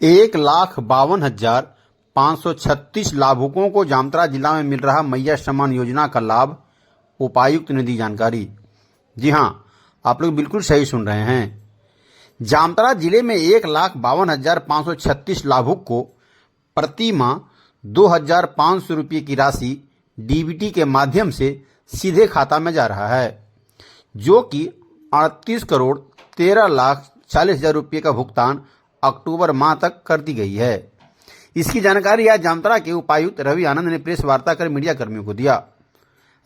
1,52,536 लाभुकों को जामताड़ा जिला में मिल रहा मैया सम्मान योजना का लाभ। उपायुक्त ने दी जानकारी। जी हां, आप लोग बिल्कुल सही सुन रहे हैं। जामताड़ा जिले में 1,52,536 लाभुक को प्रति माह 2,500 रुपये की राशि डीबीटी के माध्यम से सीधे खाता में जा रहा है, जो कि 38,13,40,000 रुपये का भुगतान अक्टूबर माह तक कर दी गई है। इसकी जानकारी आज जामताड़ा के उपायुक्त रवि आनंद ने प्रेस वार्ता कर मीडिया कर्मियों को दिया।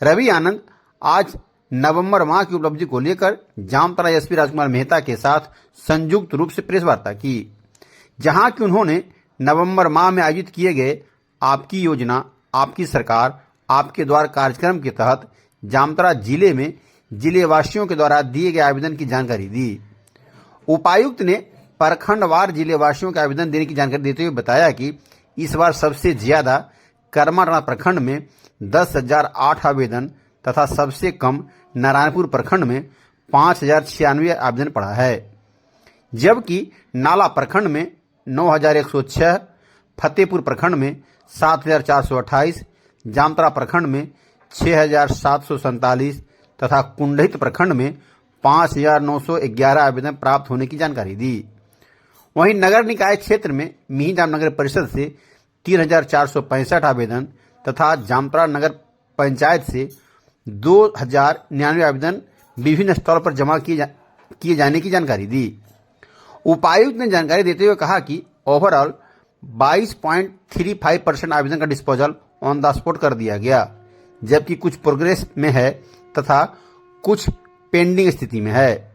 रवि आनंद आज नवंबर माह की उपलब्धि को लेकर जामताड़ा एसपी राजकुमार मेहता के साथ संयुक्त रूप से प्रेस वार्ता की, जहां कि उन्होंने नवंबर माह में आयोजित किए गए आपकी योजना आपकी सरकार आपके द्वार कार्यक्रम के तहत जामताड़ा जिले में जिलेवासियों के द्वारा दिए गए आवेदन की जानकारी दी। उपायुक्त ने प्रखंडवार जिलेवासियों के आवेदन देने की जानकारी देते हुए बताया कि इस बार सबसे ज्यादा करमाटांड़ा प्रखंड में 10,008 आवेदन तथा सबसे कम नारायणपुर प्रखंड में 5,096 आवेदन पड़ा है, जबकि नाला प्रखंड में 9,106, फतेहपुर प्रखंड में 7,428, जामताड़ा प्रखंड में 6,747 तथा कुंडहित प्रखंड में 5,911 आवेदन प्राप्त होने की जानकारी दी। वहीं नगर निकाय क्षेत्र में मिहिंजाम नगर परिषद से 3,465 आवेदन तथा जामताड़ा नगर पंचायत से 2,099 आवेदन विभिन्न स्थलों पर जमा किए जाने की जानकारी दी। उपायुक्त ने जानकारी देते हुए कहा कि ओवरऑल 22.35% आवेदन का डिस्पोजल ऑन द स्पॉट कर दिया गया, जबकि कुछ प्रोग्रेस में है तथा कुछ पेंडिंग स्थिति में है।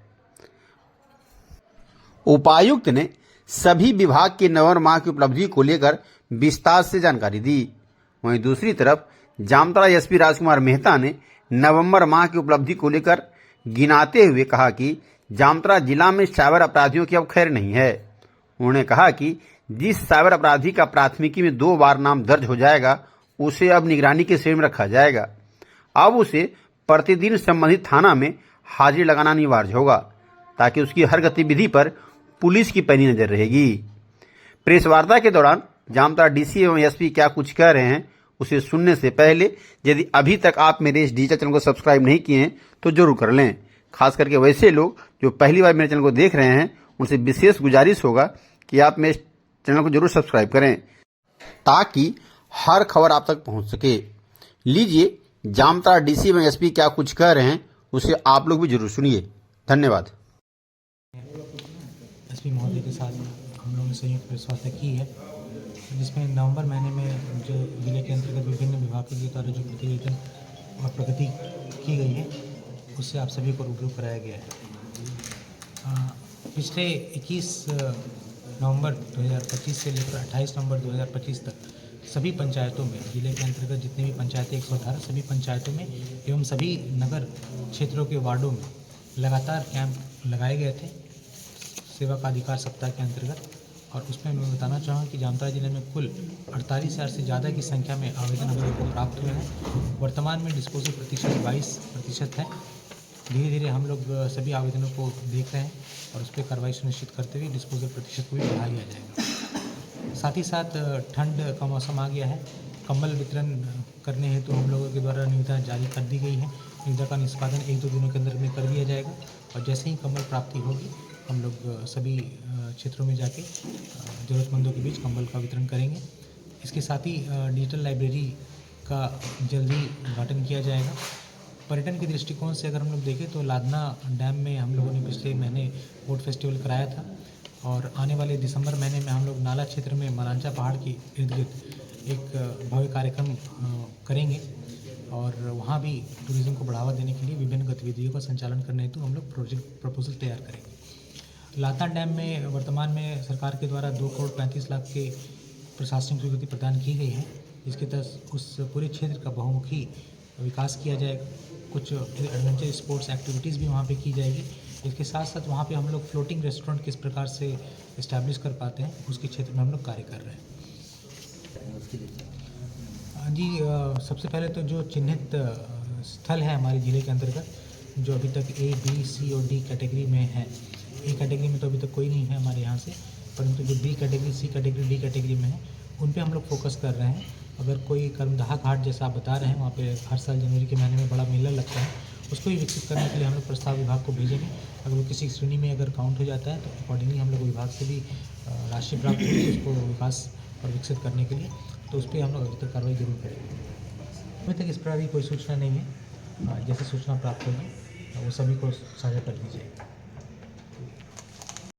उपायुक्त ने सभी विभाग के नवंबर माह की उपलब्धि को लेकर विस्तार से जानकारी दी। वहीं दूसरी तरफ जामताड़ा एसपी राजकुमार मेहता ने नवंबर माह की उपलब्धि को लेकर गिनाते हुए कहा कि जामताड़ा जिला में साइबर अपराधियों की अब खैर नहीं है। उन्होंने कहा कि जिस साइबर अपराधी का प्राथमिकी में 2 बार नाम दर्ज हो जाएगा, उसे अब निगरानी के श्रेणी में रखा जाएगा। अब उसे प्रतिदिन संबंधित थाना में हाजिरी लगाना अनिवार्य होगा, ताकि उसकी हर गतिविधि पर पुलिस की पैनी नजर रहेगी। प्रेस वार्ता के दौरान जामताड़ा डीसी एवं एसपी क्या कुछ कह रहे हैं, उसे सुनने से पहले यदि अभी तक आप मेरे इस डिजिटल चैनल को सब्सक्राइब नहीं किए हैं तो जरूर कर लें। खास करके वैसे लोग जो पहली बार मेरे चैनल को देख रहे हैं, उनसे विशेष गुजारिश होगा कि आप मेरे चैनल को जरूर सब्सक्राइब करें, ताकि हर खबर आप तक पहुंच सके। लीजिए जामताड़ा डीसी एवं एसपी क्या कुछ कह रहे हैं, उसे आप लोग भी जरूर सुनिए। धन्यवाद। एसपी महोदय के साथ हम लोगों ने संयुक्त प्रेस वार्ता की है, जिसमें नवंबर महीने में जो जिले के अंतर्गत विभिन्न विभागों के द्वारा जो प्रतिवेदन और प्रगति की गई है, उससे आप सभी को रूबरू कराया गया है। पिछले 21 नवंबर 2025 से लेकर 28 नवंबर 2025 तक सभी पंचायतों में, जिले के अंतर्गत जितनी भी पंचायतें 118 सभी पंचायतों में एवं सभी नगर क्षेत्रों के वार्डों में लगातार कैंप लगाए गए थे सेवा का अधिकार सप्ताह के अंतर्गत। और उसमें मैं बताना चाहूँगा कि जामताड़ा जिले में कुल 48,000 से ज़्यादा की संख्या में आवेदन हम लोगों को प्राप्त हुए हैं। वर्तमान में डिस्पोजल प्रतिशत 22% है। धीरे धीरे हम लोग सभी आवेदनों को देख रहे हैं और उस पर कार्रवाई सुनिश्चित करते हुए डिस्पोजल प्रतिशत को भी बढ़ा लिया जाएगा। साथ ही साथ ठंड का मौसम आ गया है, कंबल वितरण करने हेतु हम लोगों के द्वारा निविदा जारी कर दी गई है। निविदा का निष्पादन 1-2 दिनों के अंदर में कर दिया जाएगा और जैसे ही कंबल प्राप्ति होगी हम लोग सभी क्षेत्रों में जाके ज़रूरतमंदों के बीच कंबल का वितरण करेंगे। इसके साथ ही डिजिटल लाइब्रेरी का जल्दी उद्घाटन किया जाएगा। पर्यटन के दृष्टिकोण से अगर हम लोग देखें तो लादना डैम में हम लोगों ने पिछले महीने बोट फेस्टिवल कराया था और आने वाले दिसंबर महीने में हम लोग नाला क्षेत्र में मलांचा पहाड़ के इर्द गिर्द एक भव्य कार्यक्रम करेंगे और वहाँ भी टूरिज़्म को बढ़ावा देने के लिए विभिन्न गतिविधियों का संचालन करने हेतु हम लोग प्रोजेक्ट प्रपोजल तैयार करेंगे। लादना डैम में वर्तमान में सरकार के द्वारा 2,35,00,000 के प्रशासनिक स्वीकृति प्रदान की गई है, जिसके तहत उस पूरे क्षेत्र का बहुमुखी विकास किया जाएगा। कुछ एडवेंचर स्पोर्ट्स एक्टिविटीज़ भी वहाँ पे की जाएगी। इसके साथ साथ वहाँ पे हम लोग फ्लोटिंग रेस्टोरेंट किस प्रकार से इस्टेब्लिश कर पाते हैं, उसके क्षेत्र में हम लोग कार्य कर रहे हैं। जी, सबसे पहले तो जो चिन्हित स्थल है हमारे ज़िले के अंतर्गत, जो अभी तक A, B, C और D कैटेगरी में है, A कैटेगरी में तो अभी तक कोई नहीं है हमारे यहाँ से, परंतु जो बी कैटेगरी, सी कैटेगरी, डी कैटेगरी में है उन पे हम लोग फोकस कर रहे हैं। अगर कोई कर्मदाह घाट जैसा आप बता रहे हैं, वहाँ पे हर साल जनवरी के महीने में बड़ा मेला लगता है, उसको भी विकसित करने के लिए हम लोग प्रस्ताव विभाग को भेजेंगे। अगर वो किसी श्रेणी में अगर काउंट हो जाता है तो अकॉर्डिंगली हम लोग विभाग से भी राशि प्राप्त होगी उसको विकास और विकसित करने के लिए, तो उस पर हम लोग अभी तक कार्रवाई जरूर करेंगे। अभी तक इस प्रकार की कोई सूचना नहीं है। जैसे सूचना प्राप्त होगी वो सभी को साझा कर दी जाएगी।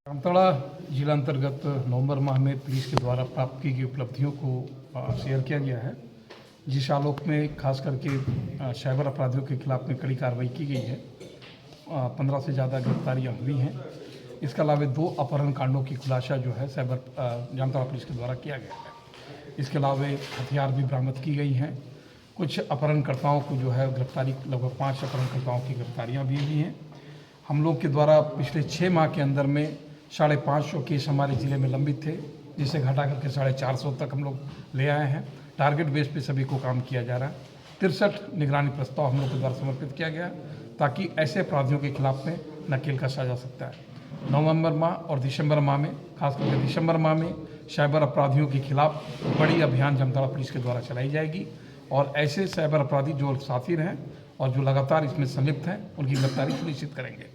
जामताड़ा जिला अंतर्गत नवंबर माह में पुलिस के द्वारा प्राप्त की गई उपलब्धियों को शेयर किया गया है, जिस आलोक में खास करके साइबर अपराधियों के खिलाफ में कड़ी कार्रवाई की गई है। 15 से ज़्यादा गिरफ्तारियां हुई हैं। इसके अलावा 2 अपहरण कांडों की खुलासा जो है जामताड़ा पुलिस के द्वारा किया गया है। इसके अलावा हथियार भी बरामद की गई हैं। कुछ अपहरणकर्ताओं को जो है गिरफ्तारी, लगभग 5 अपहरणकर्ताओं की गिरफ्तारियाँ भी हुई हैं। हम लोग के द्वारा पिछले 6 माह के अंदर में 550 केस हमारे ज़िले में लंबित थे, जिसे घटा करके 450 तक हम लोग ले आए हैं। टारगेट बेस पे सभी को काम किया जा रहा है। 63 निगरानी प्रस्ताव हम लोग के द्वारा समर्पित किया गया ताकि ऐसे अपराधियों के खिलाफ में नकेल कसा जा सकता है। नवंबर माह और दिसंबर माह में, खास करके दिसंबर माह में साइबर अपराधियों के खिलाफ बड़ी अभियान जामताड़ा पुलिस के द्वारा चलाई जाएगी और ऐसे साइबर अपराधी जो साथी हैं और जो लगातार इसमें संलिप्त हैं उनकी गिरफ्तारी सुनिश्चित करेंगे।